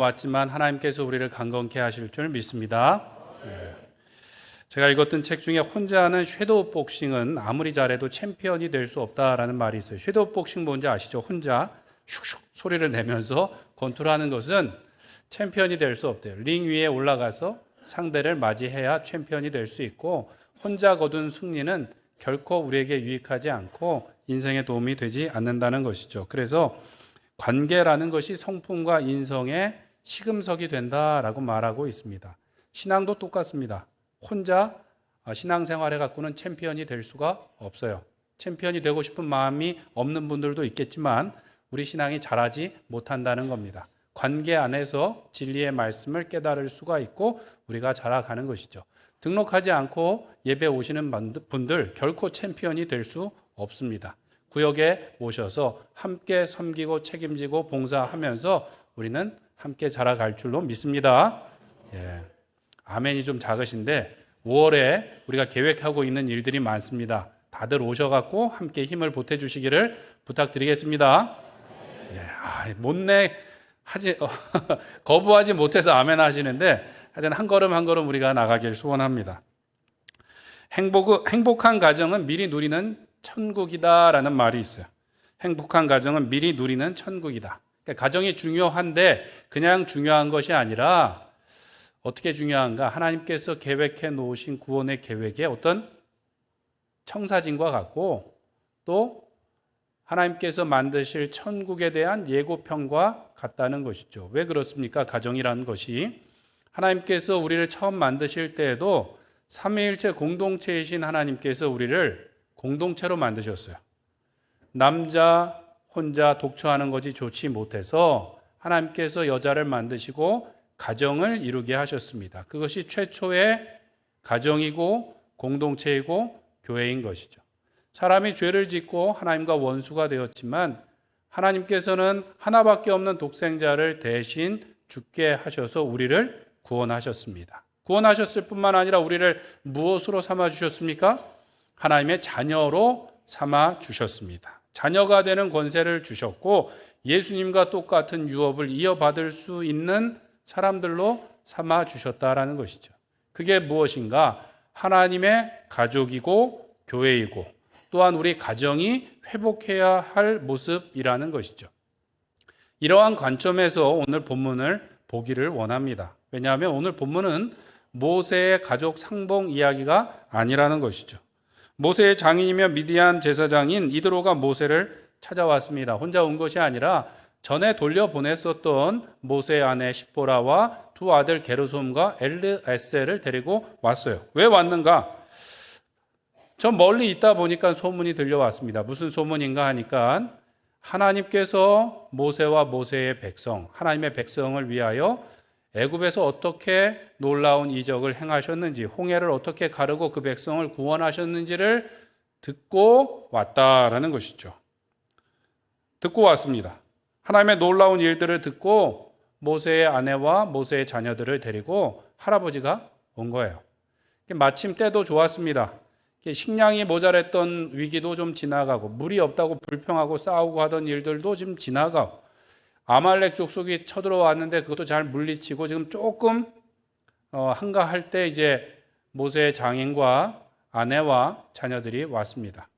왔지만 하나님께서 우리를 강건케 하실 줄 믿습니다. 제가 읽었던 책 중에 혼자 하는 섀도우 복싱은 아무리 잘해도 챔피언이 될 수 없다라는 말이 있어요. 섀도우 복싱 뭔지 아시죠? 혼자 슉슉 소리를 내면서 권투하는 것은 챔피언이 될 수 없대요. 링 위에 올라가서 상대를 맞이해야 챔피언이 될 수 있고, 혼자 거둔 승리는 결코 우리에게 유익하지 않고 인생에 도움이 되지 않는다는 것이죠. 그래서 관계라는 것이 성품과 인성의 시금석이 된다라고 말하고 있습니다. 신앙도 똑같습니다. 혼자 신앙생활 해갖고는 챔피언이 될 수가 없어요. 챔피언이 되고 싶은 마음이 없는 분들도 있겠지만 우리 신앙이 자라지 못한다는 겁니다. 관계 안에서 진리의 말씀을 깨달을 수가 있고 우리가 자라가는 것이죠. 등록하지 않고 예배 오시는 분들 결코 챔피언이 될 수 없습니다. 구역에 오셔서 함께 섬기고 책임지고 봉사하면서 우리는 함께 자라갈 줄로 믿습니다. 아멘이 좀 작으신데 5월에 우리가 계획하고 있는 일들이 많습니다. 다들 오셔갖고 함께 힘을 보태주시기를 부탁드리겠습니다. 거부하지 못해서 아멘 하시는데 하여튼 한 걸음 한 걸음 우리가 나가길 소원합니다. 행복한 가정은 미리 누리는 천국이다라는 말이 있어요. 행복한 가정은 미리 누리는 천국이다. 그러니까 가정이 중요한데 그냥 중요한 것이 아니라 어떻게 중요한가? 하나님께서 계획해 놓으신 구원의 계획에 어떤 청사진과 같고 또 하나님께서 만드실 천국에 대한 예고편과 같다는 것이죠. 왜 그렇습니까? 가정이라는 것이 하나님께서 우리를 처음 만드실 때에도 삼위일체 공동체이신 하나님께서 우리를 공동체로 만드셨어요. 남자 혼자 독처하는 것이 좋지 못해서 하나님께서 여자를 만드시고 가정을 이루게 하셨습니다. 그것이 최초의 가정이고 공동체이고 교회인 것이죠. 사람이 죄를 짓고 하나님과 원수가 되었지만 하나님께서는 하나밖에 없는 독생자를 대신 죽게 하셔서 우리를 구원하셨습니다. 구원하셨을 뿐만 아니라 우리를 무엇으로 삼아 주셨습니까? 하나님의 자녀로 삼아 주셨습니다. 자녀가 되는 권세를 주셨고 예수님과 똑같은 유업을 이어받을 수 있는 사람들로 삼아 주셨다라는 것이죠. 그게 무엇인가? 하나님의 가족이고 교회이고 또한 우리 가정이 회복해야 할 모습이라는 것이죠. 이러한 관점에서 오늘 본문을 보기를 원합니다. 왜냐하면 오늘 본문은 모세의 가족 상봉 이야기가 아니라는 것이죠. 모세의 장인이며 미디안 제사장인 이드로가 모세를 찾아왔습니다. 혼자 온 것이 아니라 전에 돌려보냈었던 모세의 아내 십보라와 두 아들 게르솜과 엘르에셀을 데리고 왔어요. 왜 왔는가? 저 멀리 있다 보니까 소문이 들려왔습니다. 무슨 소문인가 하니까 하나님께서 모세와 모세의 백성, 하나님의 백성을 위하여 애굽에서 어떻게 놀라운 이적을 행하셨는지, 홍해를 어떻게 가르고 그 백성을 구원하셨는지를 듣고 왔다라는 것이죠. 듣고 왔습니다. 하나님의 놀라운 일들을 듣고 모세의 아내와 모세의 자녀들을 데리고 할아버지가 온 거예요. 마침 때도 좋았습니다. 식량이 모자랐던 위기도 좀 지나가고 물이 없다고 불평하고 싸우고 하던 일들도 좀 지나가고 아말렉 족속이 쳐들어왔는데 그것도 잘 물리치고 지금 조금 한가할 때 이제 모세의 장인과 아내와 자녀들이 왔습니다.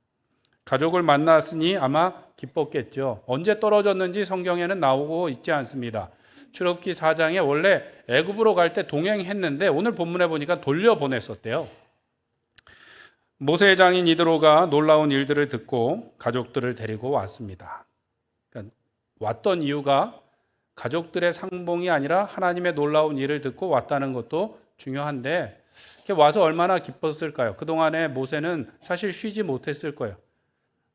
가족을 만났으니 아마 기뻤겠죠. 언제 떨어졌는지 성경에는 나오고 있지 않습니다. 출애굽기 4장에 원래 애굽으로 갈 때 동행했는데 오늘 본문에 보니까 돌려보냈었대요. 모세의 장인 이드로가 놀라운 일들을 듣고 가족들을 데리고 왔습니다. 그러니까 왔던 이유가 가족들의 상봉이 아니라 하나님의 놀라운 일을 듣고 왔다는 것도 중요한데 와서 얼마나 기뻤을까요? 그동안에 모세는 사실 쉬지 못했을 거예요.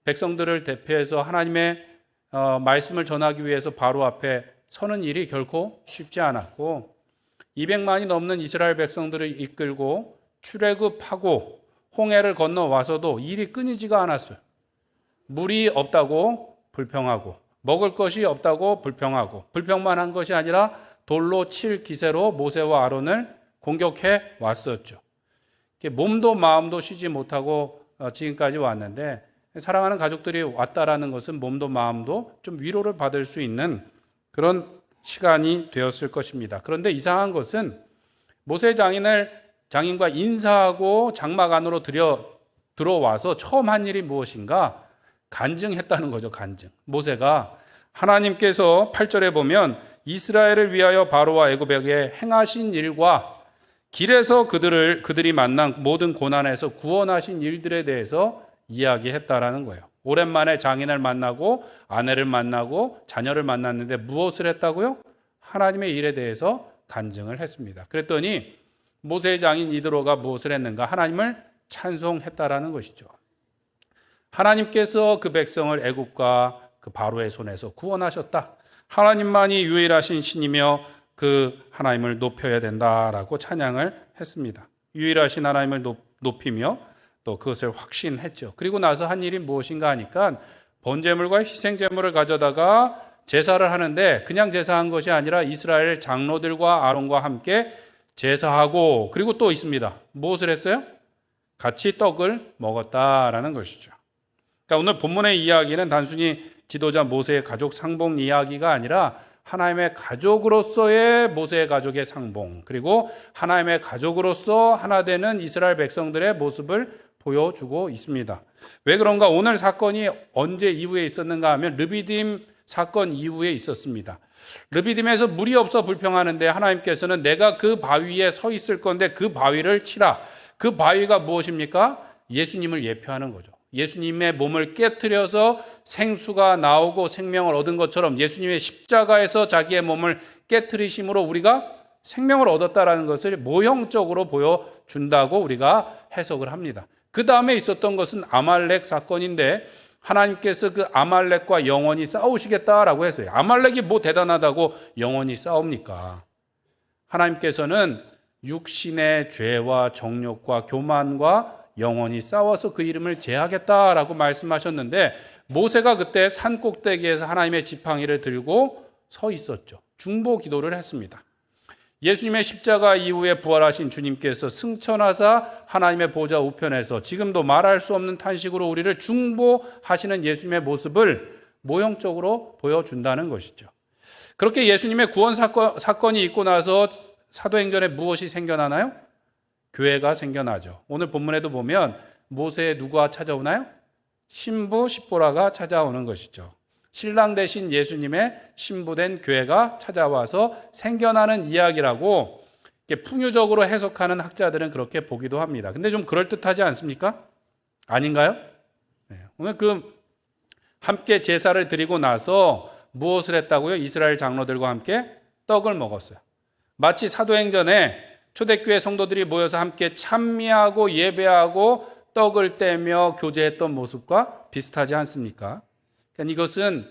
백성들을 대표해서 하나님의 말씀을 전하기 위해서 바로 앞에 서는 일이 결코 쉽지 않았고 200만이 넘는 이스라엘 백성들을 이끌고 출애굽하고 홍해를 건너와서도 일이 끊이지가 않았어요. 물이 없다고 불평하고 먹을 것이 없다고 불평하고 불평만 한 것이 아니라 돌로 칠 기세로 모세와 아론을 공격해 왔었죠. 몸도 마음도 쉬지 못하고 지금까지 왔는데 사랑하는 가족들이 왔다라는 것은 몸도 마음도 좀 위로를 받을 수 있는 그런 시간이 되었을 것입니다. 그런데 이상한 것은 모세 장인과 인사하고 장막 안으로 들어와서 처음 한 일이 무엇인가? 간증했다는 거죠. 간증. 모세가 하나님께서 8절에 보면 이스라엘을 위하여 바로와 애굽에게 행하신 일과 길에서 그들이 만난 모든 고난에서 구원하신 일들에 대해서 이야기했다라는 거예요. 오랜만에 장인을 만나고 아내를 만나고 자녀를 만났는데 무엇을 했다고요? 하나님의 일에 대해서 간증을 했습니다. 그랬더니 모세의 장인 이드로가 무엇을 했는가? 하나님을 찬송했다라는 것이죠. 하나님께서 그 백성을 애굽과 그 바로의 손에서 구원하셨다. 하나님만이 유일하신 신이며 그 하나님을 높여야 된다라고 찬양을 했습니다. 유일하신 하나님을 높이며 또 그것을 확신했죠. 그리고 나서 한 일이 무엇인가 하니까 번제물과 희생제물을 가져다가 제사를 하는데 그냥 제사한 것이 아니라 이스라엘 장로들과 아론과 함께 제사하고 그리고 또 있습니다. 무엇을 했어요? 같이 떡을 먹었다라는 것이죠. 그러니까 오늘 본문의 이야기는 단순히 지도자 모세의 가족 상봉 이야기가 아니라 하나님의 가족으로서의 모세의 가족의 상봉, 그리고 하나님의 가족으로서 하나 되는 이스라엘 백성들의 모습을 보여주고 있습니다. 왜 그런가? 오늘 사건이 언제 이후에 있었는가 하면 르비딤 사건 이후에 있었습니다. 르비딤에서 물이 없어 불평하는데 하나님께서는 내가 그 바위에 서 있을 건데 그 바위를 치라. 그 바위가 무엇입니까? 예수님을 예표하는 거죠. 예수님의 몸을 깨트려서 생수가 나오고 생명을 얻은 것처럼 예수님의 십자가에서 자기의 몸을 깨트리심으로 우리가 생명을 얻었다라는 것을 모형적으로 보여준다고 우리가 해석을 합니다. 그 다음에 있었던 것은 아말렉 사건인데 하나님께서 그 아말렉과 영원히 싸우시겠다라고 했어요. 아말렉이 뭐 대단하다고 영원히 싸웁니까? 하나님께서는 육신의 죄와 정욕과 교만과 영원히 싸워서 그 이름을 제하겠다라고 말씀하셨는데 모세가 그때 산 꼭대기에서 하나님의 지팡이를 들고 서 있었죠. 중보 기도를 했습니다. 예수님의 십자가 이후에 부활하신 주님께서 승천하사 하나님의 보좌 우편에서 지금도 말할 수 없는 탄식으로 우리를 중보하시는 예수님의 모습을 모형적으로 보여준다는 것이죠. 그렇게 예수님의 구원 사건이 있고 나서 사도행전에 무엇이 생겨나나요? 교회가 생겨나죠. 오늘 본문에도 보면 모세의 누가 찾아오나요? 신부 십보라가 찾아오는 것이죠. 신랑 되신 예수님의 신부된 교회가 찾아와서 생겨나는 이야기라고 풍유적으로 해석하는 학자들은 그렇게 보기도 합니다. 근데 좀 그럴듯하지 않습니까? 아닌가요? 네. 오늘 함께 제사를 드리고 나서 무엇을 했다고요? 이스라엘 장로들과 함께 떡을 먹었어요. 마치 사도행전에 초대교회 성도들이 모여서 함께 찬미하고 예배하고 떡을 떼며 교제했던 모습과 비슷하지 않습니까? 그러니까 이것은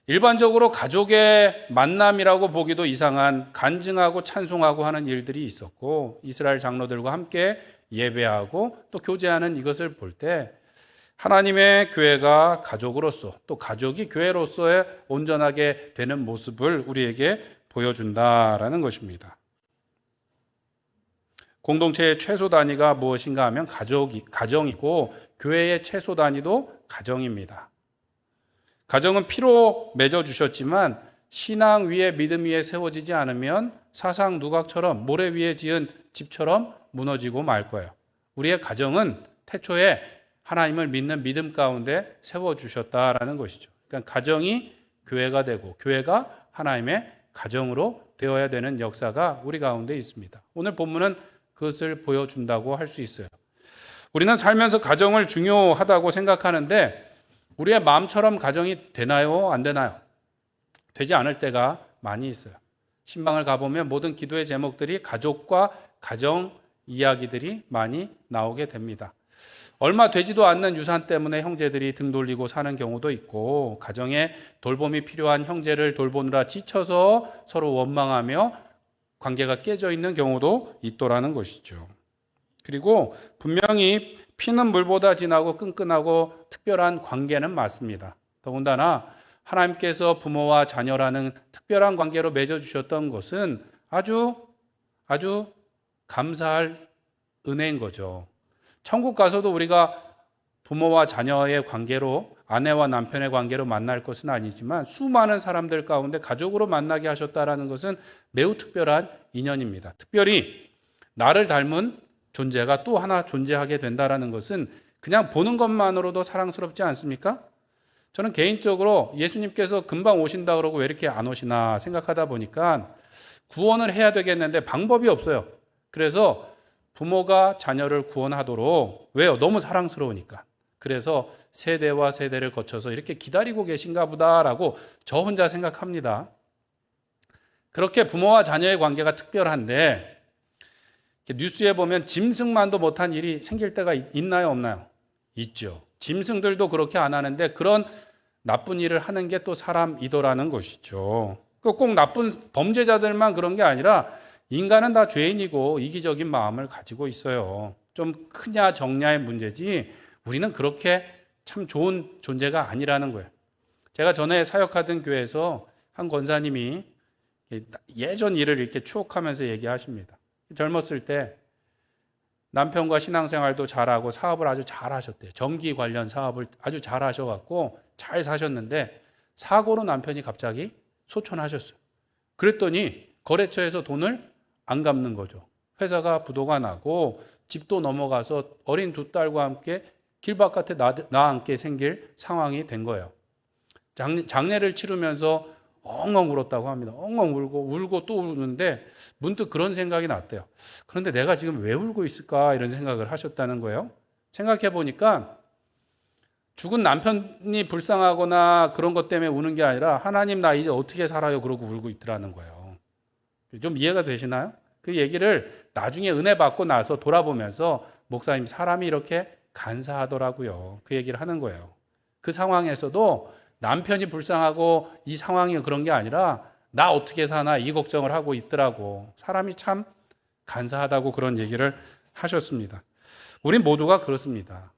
일반적으로 가족의 만남이라고 보기도 이상한 간증하고 찬송하고 하는 일들이 있었고 이스라엘 장로들과 함께 예배하고 또 교제하는 이것을 볼 때 하나님의 교회가 가족으로서 또 가족이 교회로서의 온전하게 되는 모습을 우리에게 보여준다라는 것입니다. 공동체의 최소 단위가 무엇인가 하면 가정이고 교회의 최소 단위도 가정입니다. 가정은 피로 맺어주셨지만 신앙 위에 믿음 위에 세워지지 않으면 사상 누각처럼 모래 위에 지은 집처럼 무너지고 말 거예요. 우리의 가정은 태초에 하나님을 믿는 믿음 가운데 세워주셨다라는 것이죠. 그러니까 가정이 교회가 되고 교회가 하나님의 가정으로 되어야 되는 역사가 우리 가운데 있습니다. 오늘 본문은 그것을 보여준다고 할 수 있어요. 우리는 살면서 가정을 중요하다고 생각하는데 우리의 마음처럼 가정이 되나요? 안 되나요? 되지 않을 때가 많이 있어요. 신방을 가보면 모든 기도의 제목들이 가족과 가정 이야기들이 많이 나오게 됩니다. 얼마 되지도 않는 유산 때문에 형제들이 등 돌리고 사는 경우도 있고 가정에 돌봄이 필요한 형제를 돌보느라 지쳐서 서로 원망하며 관계가 깨져 있는 경우도 있더라는 것이죠. 그리고 분명히 피는 물보다 진하고 끈끈하고 특별한 관계는 맞습니다. 더군다나 하나님께서 부모와 자녀라는 특별한 관계로 맺어주셨던 것은 아주 감사할 은혜인 거죠. 천국 가서도 우리가 부모와 자녀의 관계로, 아내와 남편의 관계로 만날 것은 아니지만 수많은 사람들 가운데 가족으로 만나게 하셨다라는 것은 매우 특별한 인연입니다. 특별히 나를 닮은 존재가 또 하나 존재하게 된다라는 것은 그냥 보는 것만으로도 사랑스럽지 않습니까? 저는 개인적으로 예수님께서 금방 오신다 그러고 왜 이렇게 안 오시나 생각하다 보니까 구원을 해야 되겠는데 방법이 없어요. 그래서 부모가 자녀를 구원하도록, 왜요? 너무 사랑스러우니까. 그래서 세대와 세대를 거쳐서 이렇게 기다리고 계신가 보다라고 저 혼자 생각합니다. 그렇게 부모와 자녀의 관계가 특별한데 뉴스에 보면 짐승만도 못한 일이 생길 때가 있나요, 없나요? 있죠. 짐승들도 그렇게 안 하는데 그런 나쁜 일을 하는 게 또 사람이더라는 것이죠. 꼭 나쁜 범죄자들만 그런 게 아니라 인간은 다 죄인이고 이기적인 마음을 가지고 있어요. 좀 크냐 적냐의 문제지 우리는 그렇게 참 좋은 존재가 아니라는 거예요. 제가 전에 사역하던 교회에서 한 권사님이 예전 일을 이렇게 추억하면서 얘기하십니다. 젊었을 때 남편과 신앙생활도 잘하고 사업을 아주 잘하셨대요. 전기 관련 사업을 아주 잘하셔갖고 잘 사셨는데 사고로 남편이 갑자기 소천하셨어요. 그랬더니 거래처에서 돈을 안 갚는 거죠. 회사가 부도가 나고 집도 넘어가서 어린 두 딸과 함께 길바깥에 나앉게 생길 상황이 된 거예요. 장례를 치르면서 엉엉 울었다고 합니다. 엉엉 울고 또 우는데 문득 그런 생각이 났대요. 그런데 내가 지금 왜 울고 있을까 이런 생각을 하셨다는 거예요. 생각해 보니까 죽은 남편이 불쌍하거나 그런 것 때문에 우는 게 아니라 하나님 나 이제 어떻게 살아요 그러고 울고 있더라는 거예요. 좀 이해가 되시나요? 그 얘기를 나중에 은혜 받고 나서 돌아보면서 목사님 사람이 이렇게 간사하더라고요. 그 얘기를 하는 거예요. 그 상황에서도 남편이 불쌍하고 이 상황이 그런 게 아니라 나 어떻게 사나 이 걱정을 하고 있더라고. 사람이 참 간사하다고 그런 얘기를 하셨습니다. 우리 모두가 그렇습니다.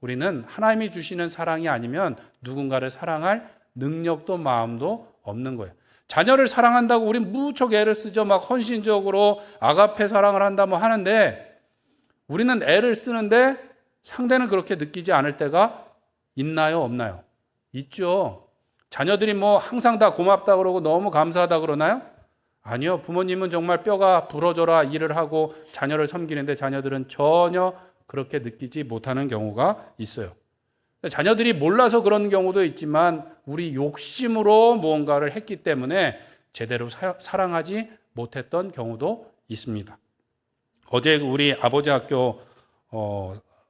우리는 하나님이 주시는 사랑이 아니면 누군가를 사랑할 능력도 마음도 없는 거예요. 자녀를 사랑한다고 우리 무척 애를 쓰죠. 막 헌신적으로 아가페 사랑을 한다 뭐 하는데 우리는 애를 쓰는데 상대는 그렇게 느끼지 않을 때가 있나요? 없나요? 있죠. 자녀들이 뭐 항상 다 고맙다 그러고 너무 감사하다 그러나요? 아니요. 부모님은 정말 뼈가 부러져라 일을 하고 자녀를 섬기는데 자녀들은 전혀 그렇게 느끼지 못하는 경우가 있어요. 자녀들이 몰라서 그런 경우도 있지만 우리 욕심으로 무언가를 했기 때문에 제대로 사랑하지 못했던 경우도 있습니다. 어제 우리 아버지 학교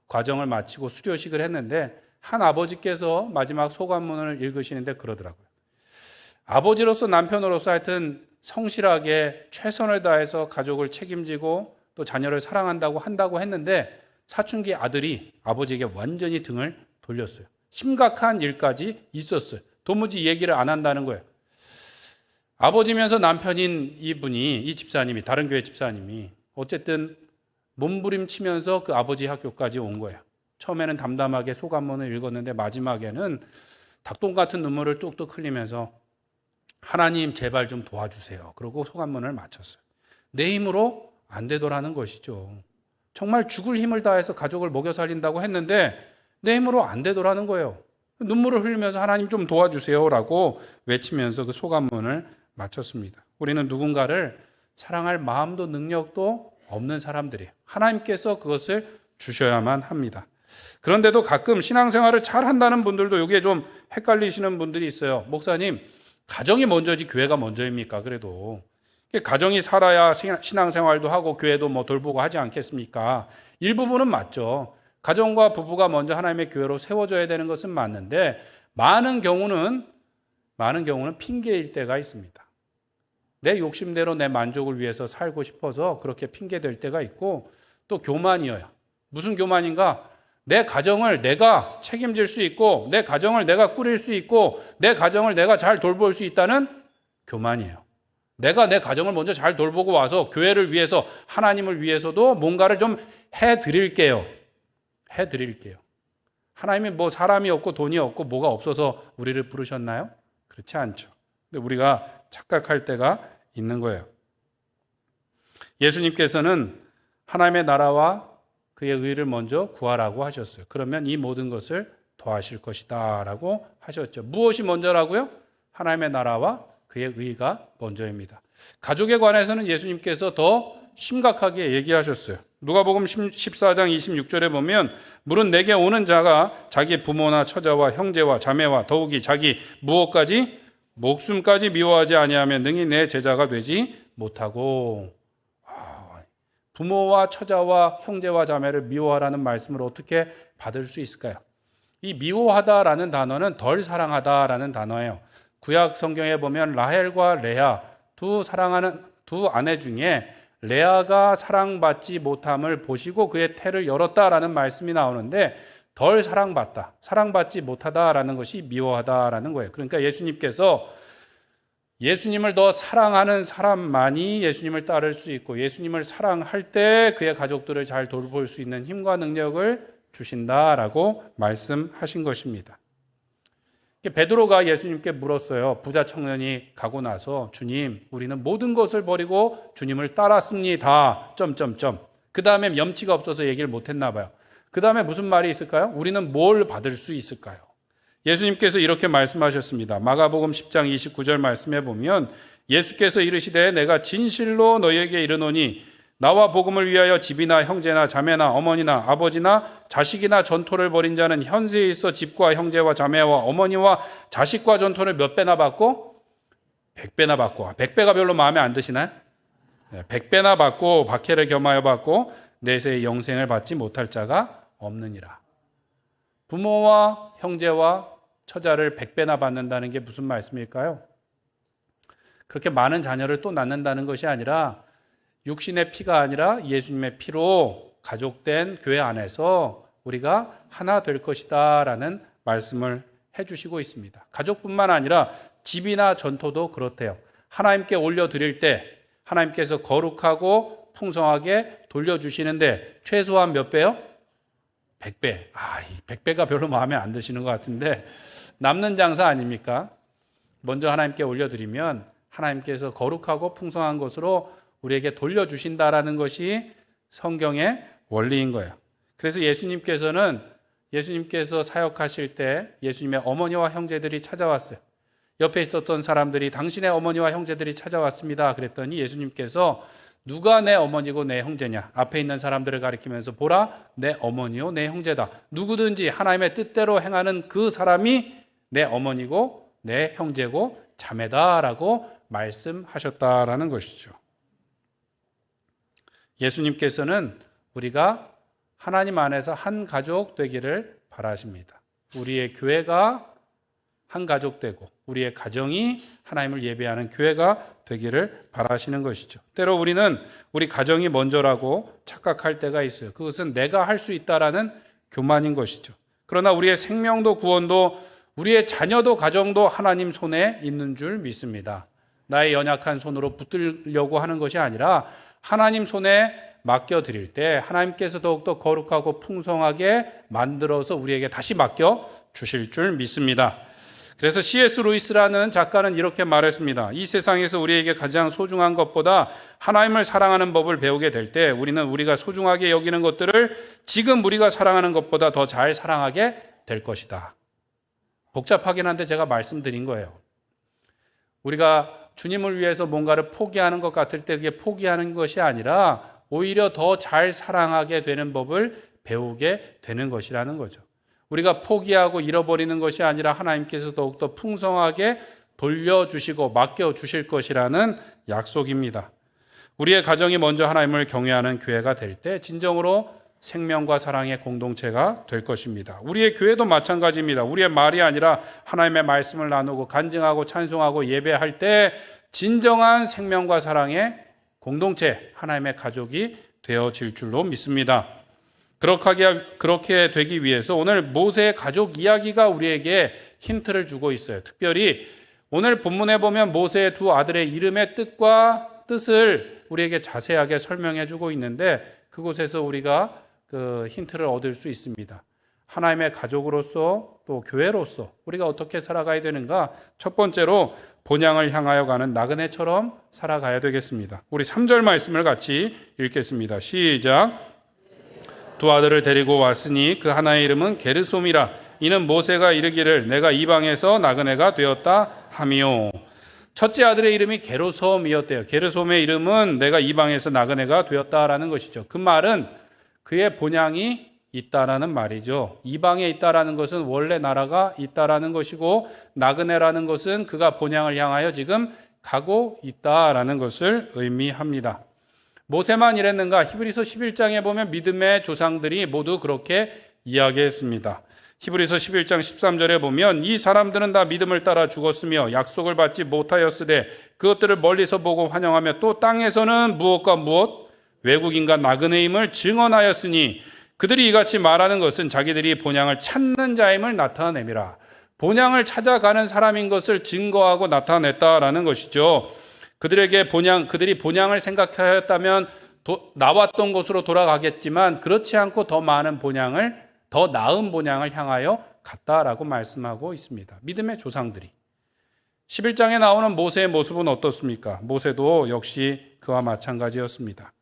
과정을 마치고 수료식을 했는데 한 아버지께서 마지막 소감문을 읽으시는데 그러더라고요. 아버지로서 남편으로서 하여튼 성실하게 최선을 다해서 가족을 책임지고 또 자녀를 한다고 했는데 사춘기 아들이 아버지에게 완전히 등을 돌렸어요. 심각한 일까지 있었어요. 도무지 얘기를 안 한다는 거예요. 아버지면서 남편인 이분이, 이 집사님이, 다른 교회 집사님이 어쨌든 몸부림치면서 그 아버지 학교까지 온 거예요. 처음에는 담담하게 소감문을 읽었는데 마지막에는 닭똥 같은 눈물을 뚝뚝 흘리면서 하나님 제발 좀 도와주세요. 그러고 소감문을 마쳤어요. 내 힘으로 안 되더라는 것이죠. 정말 죽을 힘을 다해서 가족을 먹여 살린다고 했는데 내 힘으로 안 되더라는 거예요. 눈물을 흘리면서 하나님 좀 도와주세요라고 외치면서 그 소감문을 마쳤습니다. 우리는 누군가를 사랑할 마음도 능력도 없는 사람들이에요. 하나님께서 그것을 주셔야만 합니다. 그런데도 가끔 신앙생활을 잘 한다는 분들도 여기에 좀 헷갈리시는 분들이 있어요. 목사님, 가정이 먼저지 교회가 먼저입니까? 그래도 가정이 살아야 신앙생활도 하고 교회도 뭐 돌보고 하지 않겠습니까? 일부분은 맞죠. 가정과 부부가 먼저 하나님의 교회로 세워져야 되는 것은 맞는데 많은 경우는 핑계일 때가 있습니다. 내 욕심대로 내 만족을 위해서 살고 싶어서 그렇게 핑계될 때가 있고 또 교만이어요. 무슨 교만인가? 내 가정을 내가 책임질 수 있고 내 가정을 내가 꾸릴 수 있고 내 가정을 내가 잘 돌볼 수 있다는 교만이에요. 내가 내 가정을 먼저 잘 돌보고 와서 교회를 위해서 하나님을 위해서도 뭔가를 좀 해드릴게요. 하나님이 뭐 사람이 없고 돈이 없고 뭐가 없어서 우리를 부르셨나요? 그렇지 않죠. 근데 우리가 착각할 때가 있는 거예요. 예수님께서는 하나님의 나라와 그의 의를 먼저 구하라고 하셨어요. 그러면 이 모든 것을 더하실 것이다 라고 하셨죠. 무엇이 먼저라고요? 하나님의 나라와 그의 의가 먼저입니다. 가족에 관해서는 예수님께서 더 심각하게 얘기하셨어요. 누가복음 14장 26절에 보면 물은 내게 오는 자가 자기 부모나 처자와 형제와 자매와 더욱이 자기 무엇까지 목숨까지 미워하지 아니하면 능히 내 제자가 되지 못하고. 부모와 처자와 형제와 자매를 미워하라는 말씀을 어떻게 받을 수 있을까요? 이 미워하다라는 단어는 덜 사랑하다라는 단어예요. 구약 성경에 보면 라헬과 레아 사랑하는 두 아내 중에 레아가 사랑받지 못함을 보시고 그의 태를 열었다라는 말씀이 나오는데 덜 사랑받다, 사랑받지 못하다라는 것이 미워하다라는 거예요. 그러니까 예수님께서 예수님을 더 사랑하는 사람만이 예수님을 따를 수 있고 예수님을 사랑할 때 그의 가족들을 잘 돌볼 수 있는 힘과 능력을 주신다라고 말씀하신 것입니다. 베드로가 예수님께 물었어요. 부자 청년이 가고 나서 주님, 우리는 모든 것을 버리고 주님을 따랐습니다. 그 다음에 염치가 없어서 얘기를 못했나 봐요. 그 다음에 무슨 말이 있을까요? 우리는 뭘 받을 수 있을까요? 예수님께서 이렇게 말씀하셨습니다. 마가복음 10장 29절 말씀해 보면 예수께서 이르시되 내가 진실로 너희에게 이르노니 나와 복음을 위하여 집이나 형제나 자매나 어머니나 아버지나 자식이나 전토를 벌인 자는 현세에 있어 집과 형제와 자매와 어머니와 자식과 전토를 몇 배나 받고? 100배나 받고. 100배가 별로 마음에 안 드시나요? 100배나 받고 박해를 겸하여 받고 내세의 영생을 받지 못할 자가 없느니라. 부모와 형제와 처자를 100배나 받는다는 게 무슨 말씀일까요? 그렇게 많은 자녀를 또 낳는다는 것이 아니라 육신의 피가 아니라 예수님의 피로 가족된 교회 안에서 우리가 하나 될 것이다 라는 말씀을 해주시고 있습니다. 가족뿐만 아니라 집이나 전토도 그렇대요. 하나님께 올려드릴 때 하나님께서 거룩하고 풍성하게 돌려주시는데 최소한 몇 배요? 100배. 이 100배가 별로 마음에 안 드시는 것 같은데 남는 장사 아닙니까? 먼저 하나님께 올려드리면 하나님께서 거룩하고 풍성한 것으로 우리에게 돌려주신다라는 것이 성경의 원리인 거예요. 그래서 예수님께서 사역하실 때 예수님의 어머니와 형제들이 찾아왔어요. 옆에 있었던 사람들이 당신의 어머니와 형제들이 찾아왔습니다. 그랬더니 예수님께서 누가 내 어머니고 내 형제냐? 앞에 있는 사람들을 가리키면서 보라, 내 어머니요 내 형제다. 누구든지 하나님의 뜻대로 행하는 그 사람이 내 어머니고 내 형제고 자매다라고 말씀하셨다라는 것이죠. 예수님께서는 우리가 하나님 안에서 한 가족 되기를 바라십니다. 우리의 교회가 한 가족 되고 우리의 가정이 하나님을 예배하는 교회가 되기를 바라시는 것이죠. 때로 우리는 우리 가정이 먼저라고 착각할 때가 있어요. 그것은 내가 할 수 있다라는 교만인 것이죠. 그러나 우리의 생명도 구원도 우리의 자녀도 가정도 하나님 손에 있는 줄 믿습니다. 나의 연약한 손으로 붙들려고 하는 것이 아니라 하나님 손에 맡겨드릴 때 하나님께서 더욱더 거룩하고 풍성하게 만들어서 우리에게 다시 맡겨주실 줄 믿습니다. 그래서 C.S. 루이스라는 작가는 이렇게 말했습니다. 이 세상에서 우리에게 가장 소중한 것보다 하나님을 사랑하는 법을 배우게 될 때 우리는 우리가 소중하게 여기는 것들을 지금 우리가 사랑하는 것보다 더 잘 사랑하게 될 것이다. 복잡하긴 한데 제가 말씀드린 거예요. 우리가 주님을 위해서 뭔가를 포기하는 것 같을 때 그게 포기하는 것이 아니라 오히려 더 잘 사랑하게 되는 법을 배우게 되는 것이라는 거죠. 우리가 포기하고 잃어버리는 것이 아니라 하나님께서 더욱더 풍성하게 돌려주시고 맡겨주실 것이라는 약속입니다. 우리의 가정이 먼저 하나님을 경외하는 교회가 될 때 진정으로 생명과 사랑의 공동체가 될 것입니다. 우리의 교회도 마찬가지입니다. 우리의 말이 아니라 하나님의 말씀을 나누고 간증하고 찬송하고 예배할 때 진정한 생명과 사랑의 공동체, 하나님의 가족이 되어질 줄로 믿습니다. 그렇게 되기 위해서 오늘 모세의 가족 이야기가 우리에게 힌트를 주고 있어요. 특별히 오늘 본문에 보면 모세의 두 아들의 이름의 뜻을 우리에게 자세하게 설명해 주고 있는데 그곳에서 우리가 그 힌트를 얻을 수 있습니다. 하나님의 가족으로서 또 교회로서 우리가 어떻게 살아가야 되는가? 첫 번째로 본향을 향하여 가는 나그네처럼 살아가야 되겠습니다. 우리 3절 말씀을 같이 읽겠습니다. 시작. 두 아들을 데리고 왔으니 그 하나의 이름은 게르솜이라. 이는 모세가 이르기를 내가 이방에서 나그네가 되었다 하미요. 첫째 아들의 이름이 게르솜이었대요. 게르솜의 이름은 내가 이방에서 나그네가 되었다라는 것이죠. 그 말은 그의 본향이 있다라는 말이죠. 이방에 있다라는 것은 원래 나라가 있다라는 것이고, 나그네라는 것은 그가 본향을 향하여 지금 가고 있다라는 것을 의미합니다. 모세만 이랬는가? 히브리서 11장에 보면 믿음의 조상들이 모두 그렇게 이야기했습니다. 히브리서 11장 13절에 보면 이 사람들은 다 믿음을 따라 죽었으며 약속을 받지 못하였으되 그것들을 멀리서 보고 환영하며 또 땅에서는 무엇과 무엇 외국인과 나그네임을 증언하였으니 그들이 이같이 말하는 것은 자기들이 본향을 찾는 자임을 나타내미라. 본향을 찾아가는 사람인 것을 증거하고 나타냈다라는 것이죠. 그들이 본향을 생각하였다면 나왔던 곳으로 돌아가겠지만 그렇지 않고 더 나은 본향을 향하여 갔다라고 말씀하고 있습니다. 믿음의 조상들이. 11장에 나오는 모세의 모습은 어떻습니까? 모세도 역시 그와 마찬가지였습니다.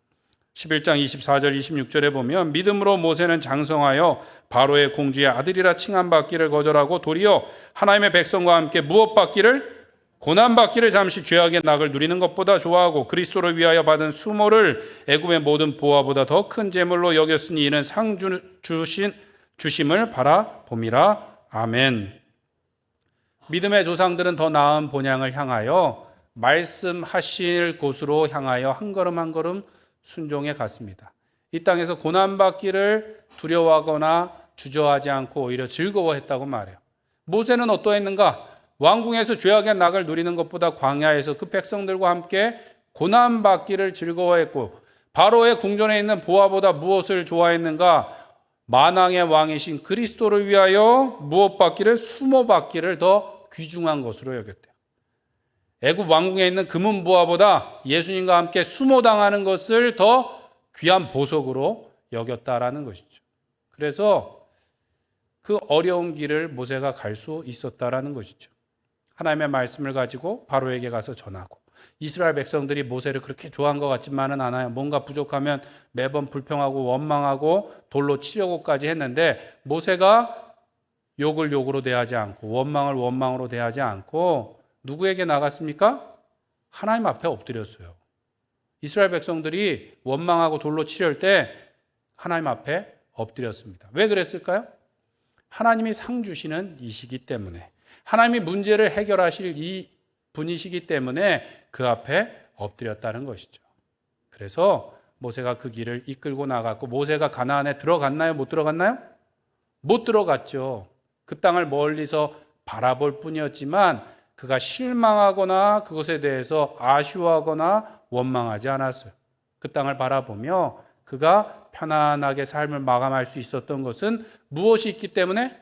11장 24절 26절에 보면 믿음으로 모세는 장성하여 바로의 공주의 아들이라 칭함받기를 거절하고 도리어 하나님의 백성과 함께 무엇 받기를? 고난받기를 잠시 죄악의 낙을 누리는 것보다 좋아하고 그리스도를 위하여 받은 수모를 애굽의 모든 보화보다 더 큰 재물로 여겼으니 이는 상 주심을 바라봄이라. 아멘. 믿음의 조상들은 더 나은 본향을 향하여 말씀하실 곳으로 향하여 한 걸음 한 걸음 순종해 갔습니다. 이 땅에서 고난받기를 두려워하거나 주저하지 않고 오히려 즐거워했다고 말해요. 모세는 어떠했는가? 왕궁에서 죄악의 낙을 누리는 것보다 광야에서 그 백성들과 함께 고난받기를 즐거워했고, 바로의 궁전에 있는 보화보다 무엇을 좋아했는가? 만왕의 왕이신 그리스도를 위하여 무엇 받기를? 수모 받기를 더 귀중한 것으로 여겼대요. 애굽 왕궁에 있는 금은 보화보다 예수님과 함께 수모당하는 것을 더 귀한 보석으로 여겼다라는 것이죠. 그래서 그 어려운 길을 모세가 갈 수 있었다라는 것이죠. 하나님의 말씀을 가지고 바로에게 가서 전하고, 이스라엘 백성들이 모세를 그렇게 좋아한 것 같지만은 않아요. 뭔가 부족하면 매번 불평하고 원망하고 돌로 치려고까지 했는데, 모세가 욕을 욕으로 대하지 않고 원망을 원망으로 대하지 않고 누구에게 나갔습니까? 하나님 앞에 엎드렸어요. 이스라엘 백성들이 원망하고 돌로 치려할 때 하나님 앞에 엎드렸습니다. 왜 그랬을까요? 하나님이 상 주시는 이시기 때문에, 하나님이 문제를 해결하실 이 분이시기 때문에 그 앞에 엎드렸다는 것이죠. 그래서 모세가 그 길을 이끌고 나갔고, 모세가 가나안에 들어갔나요? 못 들어갔나요? 못 들어갔죠. 그 땅을 멀리서 바라볼 뿐이었지만 그가 실망하거나 그것에 대해서 아쉬워하거나 원망하지 않았어요. 그 땅을 바라보며 그가 편안하게 삶을 마감할 수 있었던 것은 무엇이 있기 때문에?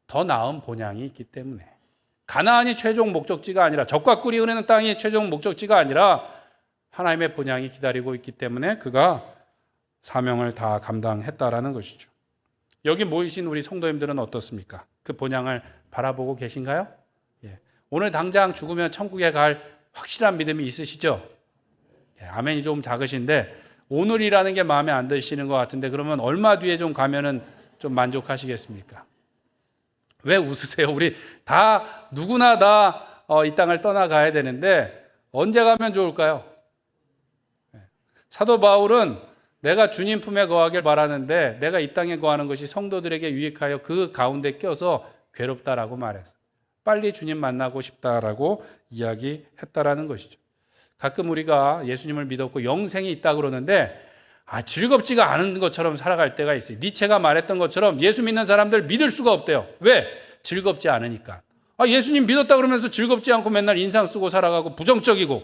더 나은 본향이 있기 때문에. 가나안이 최종 목적지가 아니라, 젖과 꿀이 흐르는 땅이 최종 목적지가 아니라 하나님의 본향이 기다리고 있기 때문에 그가 사명을 다 감당했다라는 것이죠. 여기 모이신 우리 성도님들은 어떻습니까? 그 본향을 바라보고 계신가요? 예. 오늘 당장 죽으면 천국에 갈 확실한 믿음이 있으시죠? 예. 아멘이 좀 작으신데 오늘이라는 게 마음에 안 드시는 것 같은데, 그러면 얼마 뒤에 좀 가면은 좀 만족하시겠습니까? 왜 웃으세요? 우리 다 누구나 다 이 땅을 떠나가야 되는데 언제 가면 좋을까요? 사도 바울은 내가 주님 품에 거하길 바라는데 내가 이 땅에 거하는 것이 성도들에게 유익하여 그 가운데 껴서 괴롭다라고 말해서 빨리 주님 만나고 싶다라고 이야기했다라는 것이죠. 가끔 우리가 예수님을 믿었고 영생이 있다 그러는데 즐겁지가 않은 것처럼 살아갈 때가 있어요. 니체가 말했던 것처럼 예수 믿는 사람들 믿을 수가 없대요. 왜? 즐겁지 않으니까. 예수님 믿었다 그러면서 즐겁지 않고 맨날 인상 쓰고 살아가고 부정적이고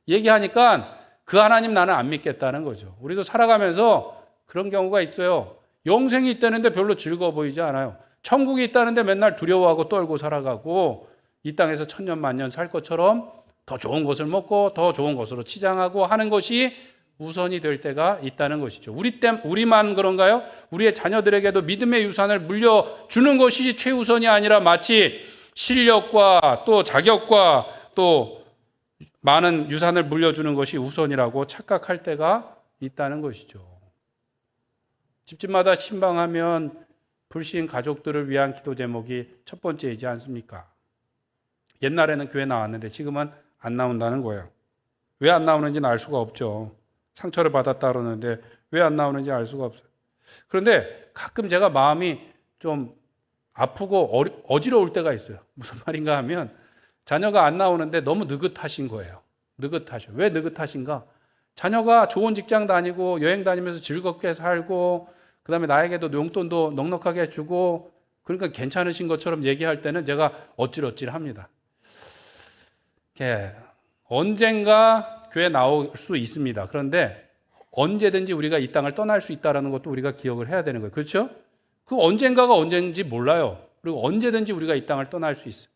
얘기하니까 그 하나님 나는 안 믿겠다는 거죠. 우리도 살아가면서 그런 경우가 있어요. 영생이 있다는데 별로 즐거워 보이지 않아요. 천국이 있다는데 맨날 두려워하고 떨고 살아가고 이 땅에서 천년 만년 살 것처럼 더 좋은 것을 먹고 더 좋은 것으로 치장하고 하는 것이 우선이 될 때가 있다는 것이죠. 우리만 그런가요? 우리의 자녀들에게도 믿음의 유산을 물려주는 것이 최우선이 아니라 마치 실력과 또 자격과 또 많은 유산을 물려주는 것이 우선이라고 착각할 때가 있다는 것이죠. 집집마다 신방하면 불신 가족들을 위한 기도 제목이 첫 번째이지 않습니까? 옛날에는 교회 나왔는데 지금은 안 나온다는 거예요. 왜 안 나오는지는 알 수가 없죠. 상처를 받았다 그러는데 왜 안 나오는지 알 수가 없어요. 그런데 가끔 제가 마음이 좀 아프고 어지러울 때가 있어요. 무슨 말인가 하면 자녀가 안 나오는데 너무 느긋하신 거예요. 느긋하셔. 왜 느긋하신가? 자녀가 좋은 직장 다니고 여행 다니면서 즐겁게 살고 그다음에 나에게도 용돈도 넉넉하게 주고 그러니까 괜찮으신 것처럼 얘기할 때는 제가 어찔어찔합니다. 언젠가 교회 나올 수 있습니다. 그런데 언제든지 우리가 이 땅을 떠날 수 있다는 것도 우리가 기억을 해야 되는 거예요. 그렇죠? 그 언젠가가 언제인지 몰라요. 그리고 언제든지 우리가 이 땅을 떠날 수 있어요.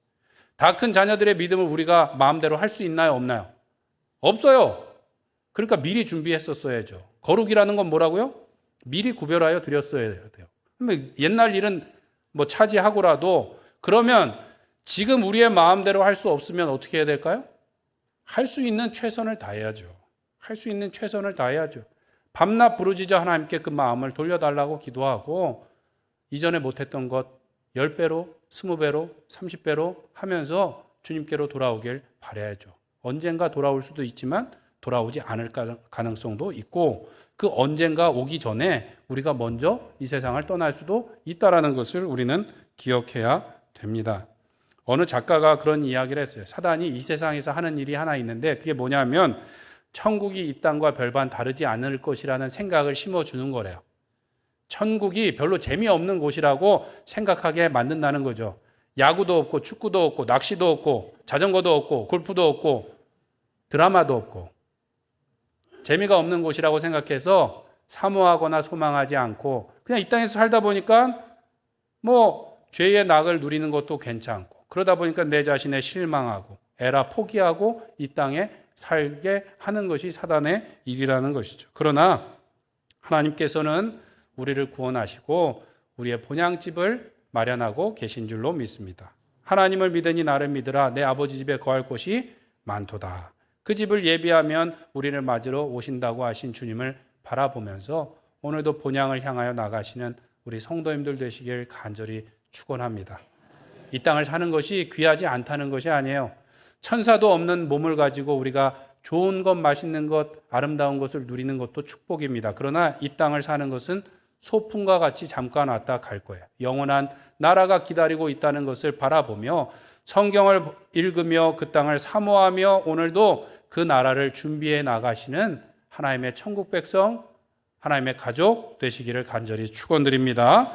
다 큰 자녀들의 믿음을 우리가 마음대로 할 수 있나요? 없나요? 없어요. 그러니까 미리 준비했었어야죠. 거룩이라는 건 뭐라고요? 미리 구별하여 드렸어야 돼요. 옛날 일은 뭐 차지하고라도 그러면 지금 우리의 마음대로 할 수 없으면 어떻게 해야 될까요? 할 수 있는 최선을 다해야죠. 할 수 있는 최선을 다해야죠. 밤낮 부르짖어 하나님께 그 마음을 돌려달라고 기도하고 이전에 못했던 것 10배로, 20배로, 30배로 하면서 주님께로 돌아오길 바라야죠. 언젠가 돌아올 수도 있지만 돌아오지 않을 가능성도 있고 그 언젠가 오기 전에 우리가 먼저 이 세상을 떠날 수도 있다는 것을 우리는 기억해야 됩니다. 어느 작가가 그런 이야기를 했어요. 사단이 이 세상에서 하는 일이 하나 있는데 그게 뭐냐면 천국이 이 땅과 별반 다르지 않을 것이라는 생각을 심어주는 거래요. 천국이 별로 재미없는 곳이라고 생각하게 만든다는 거죠. 야구도 없고 축구도 없고 낚시도 없고 자전거도 없고 골프도 없고 드라마도 없고 재미가 없는 곳이라고 생각해서 사모하거나 소망하지 않고 그냥 이 땅에서 살다 보니까 뭐 죄의 낙을 누리는 것도 괜찮고 그러다 보니까 내 자신에 실망하고 에라 포기하고 이 땅에 살게 하는 것이 사단의 일이라는 것이죠. 그러나 하나님께서는 우리를 구원하시고 우리의 본향집을 마련하고 계신 줄로 믿습니다. 하나님을 믿으니 나를 믿으라. 내 아버지 집에 거할 곳이 많도다. 그 집을 예비하면 우리를 맞으러 오신다고 하신 주님을 바라보면서 오늘도 본향을 향하여 나가시는 우리 성도님들 되시길 간절히 축원합니다. 이 땅을 사는 것이 귀하지 않다는 것이 아니에요. 천사도 없는 몸을 가지고 우리가 좋은 것, 맛있는 것, 아름다운 것을 누리는 것도 축복입니다. 그러나 이 땅을 사는 것은 소풍과 같이 잠깐 왔다 갈 거예요. 영원한 나라가 기다리고 있다는 것을 바라보며 성경을 읽으며 그 땅을 사모하며 오늘도 그 나라를 준비해 나가시는 하나님의 천국 백성, 하나님의 가족 되시기를 간절히 축원드립니다.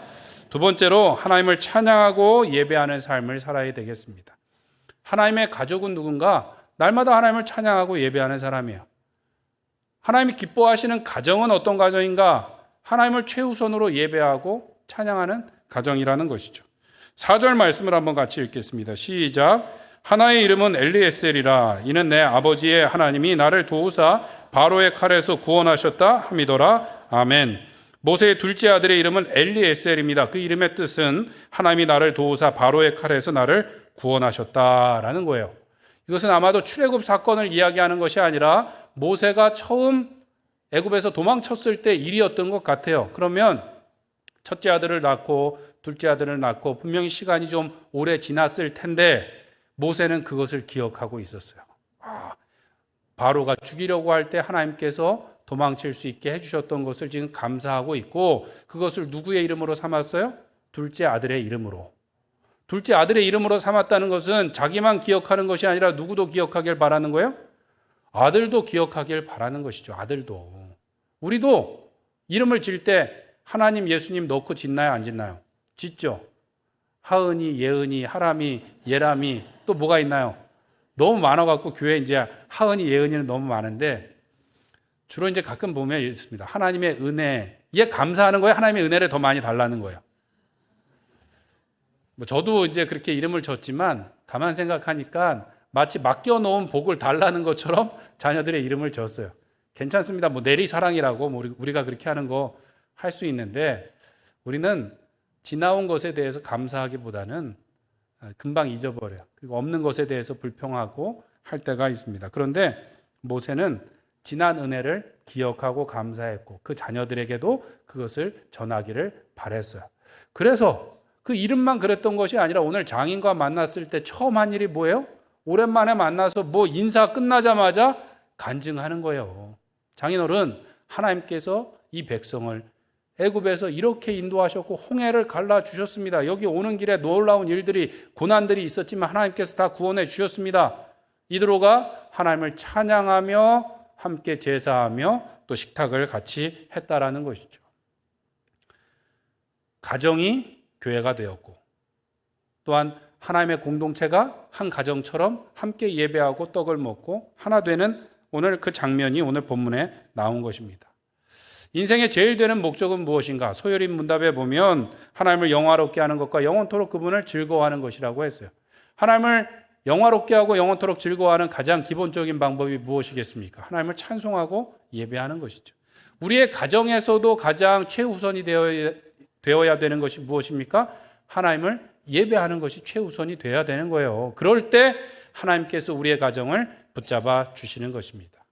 두 번째로 하나님을 찬양하고 예배하는 삶을 살아야 되겠습니다. 하나님의 가족은 누군가? 날마다 하나님을 찬양하고 예배하는 사람이에요. 하나님이 기뻐하시는 가정은 어떤 가정인가? 하나님을 최우선으로 예배하고 찬양하는 가정이라는 것이죠. 4절 말씀을 한번 같이 읽겠습니다. 시작. 하나의 이름은 엘리에셀이라. 이는 내 아버지의 하나님이 나를 도우사 바로의 칼에서 구원하셨다 함이더라. 아멘. 모세의 둘째 아들의 이름은 엘리에셀입니다. 그 이름의 뜻은 하나님이 나를 도우사 바로의 칼에서 나를 구원하셨다라는 거예요. 이것은 아마도 출애굽 사건을 이야기하는 것이 아니라 모세가 처음 애굽에서 도망쳤을 때 일이었던 것 같아요. 그러면 첫째 아들을 낳고 둘째 아들을 낳고 분명히 시간이 좀 오래 지났을 텐데 모세는 그것을 기억하고 있었어요. 바로가 죽이려고 할 때 하나님께서 도망칠 수 있게 해주셨던 것을 지금 감사하고 있고 그것을 누구의 이름으로 삼았어요? 둘째 아들의 이름으로. 둘째 아들의 이름으로 삼았다는 것은 자기만 기억하는 것이 아니라 누구도 기억하길 바라는 거예요? 아들도 기억하길 바라는 것이죠. 아들도. 우리도 이름을 질 때 하나님, 예수님 넣고 짓나요? 안 짓나요? 짓죠. 하은이, 예은이, 하람이, 예람이 또 뭐가 있나요? 너무 많아갖고 교회 이제 하은이, 예은이는 너무 많은데 주로 이제 가끔 보면 있습니다. 하나님의 은혜에 감사하는 거예요? 하나님의 은혜를 더 많이 달라는 거예요? 뭐 저도 이제 그렇게 이름을 줬지만 가만 생각하니까 마치 맡겨놓은 복을 달라는 것처럼 자녀들의 이름을 줬어요. 괜찮습니다. 뭐 내리사랑이라고 뭐 우리가 그렇게 하는 거 할 수 있는데 우리는 지나온 것에 대해서 감사하기보다는 금방 잊어버려요. 그리고 없는 것에 대해서 불평하고 할 때가 있습니다. 그런데 모세는 지난 은혜를 기억하고 감사했고 그 자녀들에게도 그것을 전하기를 바랬어요. 그래서 그 이름만 그랬던 것이 아니라 오늘 장인과 만났을 때 처음 한 일이 뭐예요? 오랜만에 만나서 뭐 인사 끝나자마자 간증하는 거예요. 장인어른, 하나님께서 이 백성을 애굽에서 이렇게 인도하셨고 홍해를 갈라 주셨습니다. 여기 오는 길에 놀라운 일들이 고난들이 있었지만 하나님께서 다 구원해 주셨습니다. 이드로가 하나님을 찬양하며 함께 제사하며 또 식탁을 같이 했다라는 것이죠. 가정이 교회가 되었고 또한 하나님의 공동체가 한 가정처럼 함께 예배하고 떡을 먹고 하나 되는 오늘 그 장면이 오늘 본문에 나온 것입니다. 인생의 제일 되는 목적은 무엇인가? 소요린 문답에 보면 하나님을 영화롭게 하는 것과 영원토록 그분을 즐거워하는 것이라고 했어요. 하나님을 영화롭게 하고 영원토록 즐거워하는 가장 기본적인 방법이 무엇이겠습니까? 하나님을 찬송하고 예배하는 것이죠. 우리의 가정에서도 가장 최우선이 되어야 되는 것이 무엇입니까? 하나님을 예배하는 것이 최우선이 되어야 되는 거예요. 그럴 때 하나님께서 우리의 가정을 붙잡아 주시는 것입니다.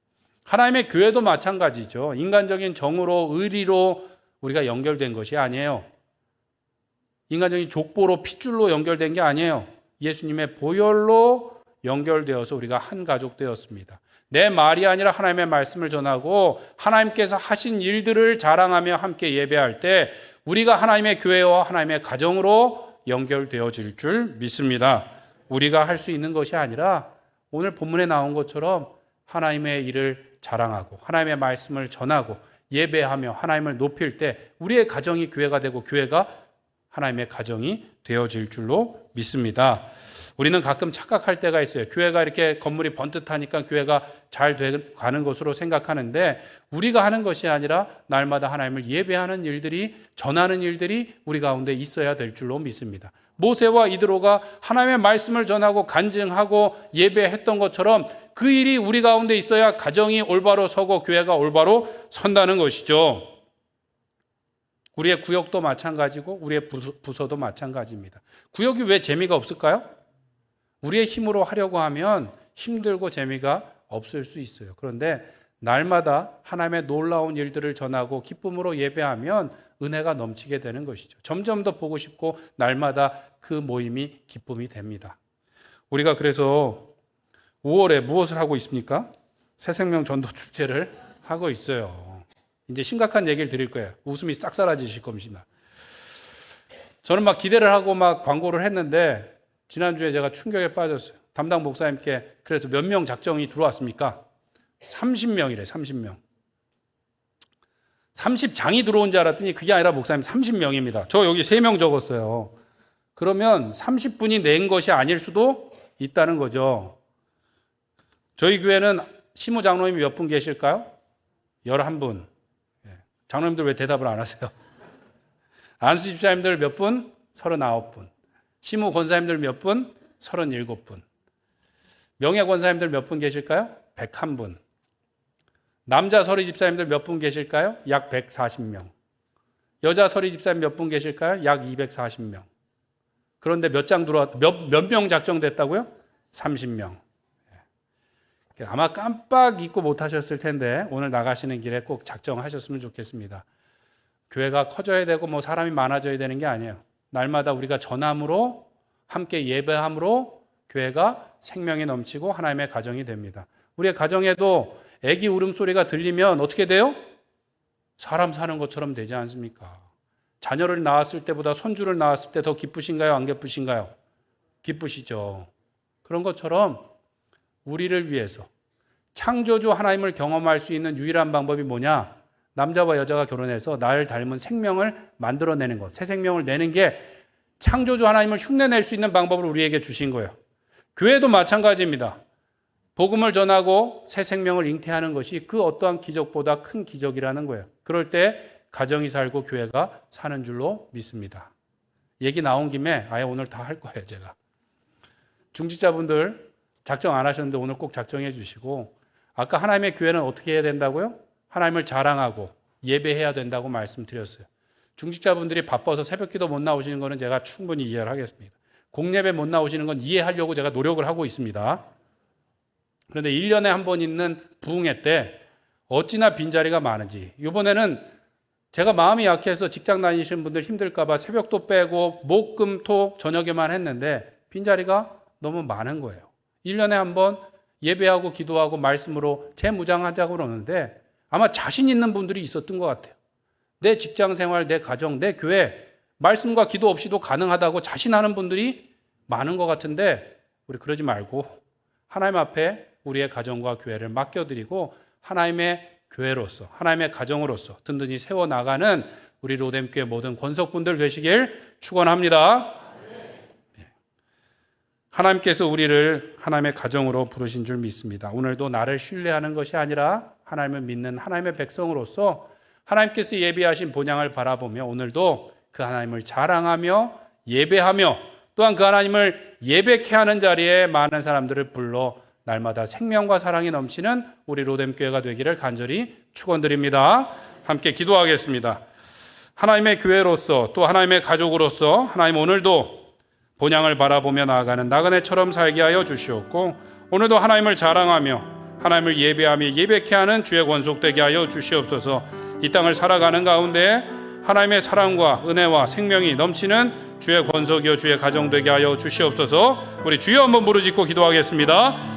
하나님의 교회도 마찬가지죠. 인간적인 정으로 의리로 우리가 연결된 것이 아니에요. 인간적인 족보로 핏줄로 연결된 게 아니에요. 예수님의 보혈로 연결되어서 우리가 한 가족 되었습니다. 내 말이 아니라 하나님의 말씀을 전하고 하나님께서 하신 일들을 자랑하며 함께 예배할 때 우리가 하나님의 교회와 하나님의 가정으로 연결되어질 줄 믿습니다. 우리가 할 수 있는 것이 아니라 오늘 본문에 나온 것처럼 하나님의 일을 자랑하고 하나님의 말씀을 전하고 예배하며 하나님을 높일 때 우리의 가정이 교회가 되고 교회가 하나님의 가정이 되어질 줄로 믿습니다. 우리는 가끔 착각할 때가 있어요. 교회가 이렇게 건물이 번듯하니까 교회가 잘 가는 것으로 생각하는데 우리가 하는 것이 아니라 날마다 하나님을 예배하는 일들이 전하는 일들이 우리 가운데 있어야 될 줄로 믿습니다. 모세와 이드로가 하나님의 말씀을 전하고 간증하고 예배했던 것처럼 그 일이 우리 가운데 있어야 가정이 올바로 서고 교회가 올바로 선다는 것이죠. 우리의 구역도 마찬가지고 우리의 부서도 마찬가지입니다. 구역이 왜 재미가 없을까요? 우리의 힘으로 하려고 하면 힘들고 재미가 없을 수 있어요. 그런데 날마다 하나님의 놀라운 일들을 전하고 기쁨으로 예배하면 은혜가 넘치게 되는 것이죠. 점점 더 보고 싶고 날마다 그 모임이 기쁨이 됩니다. 우리가 그래서 5월에 무엇을 하고 있습니까? 새생명 전도 축제를 하고 있어요. 이제 심각한 얘기를 드릴 거예요. 웃음이 싹 사라지실 겁니다. 저는 막 기대를 하고 막 광고를 했는데 지난주에 제가 충격에 빠졌어요. 담당 목사님께 그래서 몇 명 작정이 들어왔습니까? 30명이래, 30명. 30장이 들어온 줄 알았더니 그게 아니라 목사님 30명입니다. 저 여기 3명 적었어요. 그러면 30분이 낸 것이 아닐 수도 있다는 거죠. 저희 교회는 시무 장로님이 몇 분 계실까요? 11분. 장로님들 왜 대답을 안 하세요? 안수 집사님들 몇 분? 39분. 시무 권사님들 몇 분? 37분. 명예 권사님들 몇 분 계실까요? 101분. 남자 서리 집사님들 몇 분 계실까요? 약 140명. 여자 서리 집사님 몇 분 계실까요? 약 240명. 그런데 몇 명 작정됐다고요? 30명. 아마 깜빡 잊고 못 하셨을 텐데 오늘 나가시는 길에 꼭 작정하셨으면 좋겠습니다. 교회가 커져야 되고 뭐 사람이 많아져야 되는 게 아니에요. 날마다 우리가 전함으로 함께 예배함으로 교회가 생명이 넘치고 하나님의 가정이 됩니다. 우리의 가정에도 아기 울음소리가 들리면 어떻게 돼요? 사람 사는 것처럼 되지 않습니까? 자녀를 낳았을 때보다 손주를 낳았을 때 더 기쁘신가요? 안 기쁘신가요? 기쁘시죠. 그런 것처럼 우리를 위해서 창조주 하나님을 경험할 수 있는 유일한 방법이 뭐냐? 남자와 여자가 결혼해서 나를 닮은 생명을 만들어내는 것, 새 생명을 내는 게 창조주 하나님을 흉내낼 수 있는 방법을 우리에게 주신 거예요. 교회도 마찬가지입니다. 복음을 전하고 새 생명을 잉태하는 것이 그 어떠한 기적보다 큰 기적이라는 거예요. 그럴 때 가정이 살고 교회가 사는 줄로 믿습니다. 얘기 나온 김에 아예 오늘 다 할 거예요, 제가. 중직자분들 작정 안 하셨는데 오늘 꼭 작정해 주시고, 아까 하나님의 교회는 어떻게 해야 된다고요? 하나님을 자랑하고 예배해야 된다고 말씀드렸어요. 중직자분들이 바빠서 새벽기도 못 나오시는 거는 제가 충분히 이해를 하겠습니다. 공예배 못 나오시는 건 이해하려고 제가 노력을 하고 있습니다. 그런데 1년에 한 번 있는 부흥회 때 어찌나 빈자리가 많은지. 이번에는 제가 마음이 약해서 직장 다니시는 분들 힘들까봐 새벽도 빼고 목, 금, 토 저녁에만 했는데 빈자리가 너무 많은 거예요. 1년에 한 번 예배하고 기도하고 말씀으로 재무장하자고 그러는데 아마 자신 있는 분들이 있었던 것 같아요. 내 직장 생활, 내 가정, 내 교회 말씀과 기도 없이도 가능하다고 자신하는 분들이 많은 것 같은데 우리 그러지 말고 하나님 앞에 우리의 가정과 교회를 맡겨드리고 하나님의 교회로서 하나님의 가정으로서 든든히 세워나가는 우리 로뎀교회 모든 권속분들 되시길 축원합니다. 하나님께서 우리를 하나님의 가정으로 부르신 줄 믿습니다. 오늘도 나를 신뢰하는 것이 아니라 하나님을 믿는 하나님의 백성으로서 하나님께서 예비하신 본향을 바라보며 오늘도 그 하나님을 자랑하며 예배하며 또한 그 하나님을 예배케 하는 자리에 많은 사람들을 불러 날마다 생명과 사랑이 넘치는 우리 로뎀교회가 되기를 간절히 축원드립니다. 함께 기도하겠습니다. 하나님의 교회로서 또 하나님의 가족으로서 하나님 오늘도 본향을 바라보며 나아가는 나그네처럼 살게 하여 주시옵고 오늘도 하나님을 자랑하며 하나님을 예배하며 예배케 하는 주의 권속되게 하여 주시옵소서. 이 땅을 살아가는 가운데 하나님의 사랑과 은혜와 생명이 넘치는 주의 권속이요 주의 가정 되게 하여 주시옵소서. 우리 주여 한번 부르짖고 기도하겠습니다.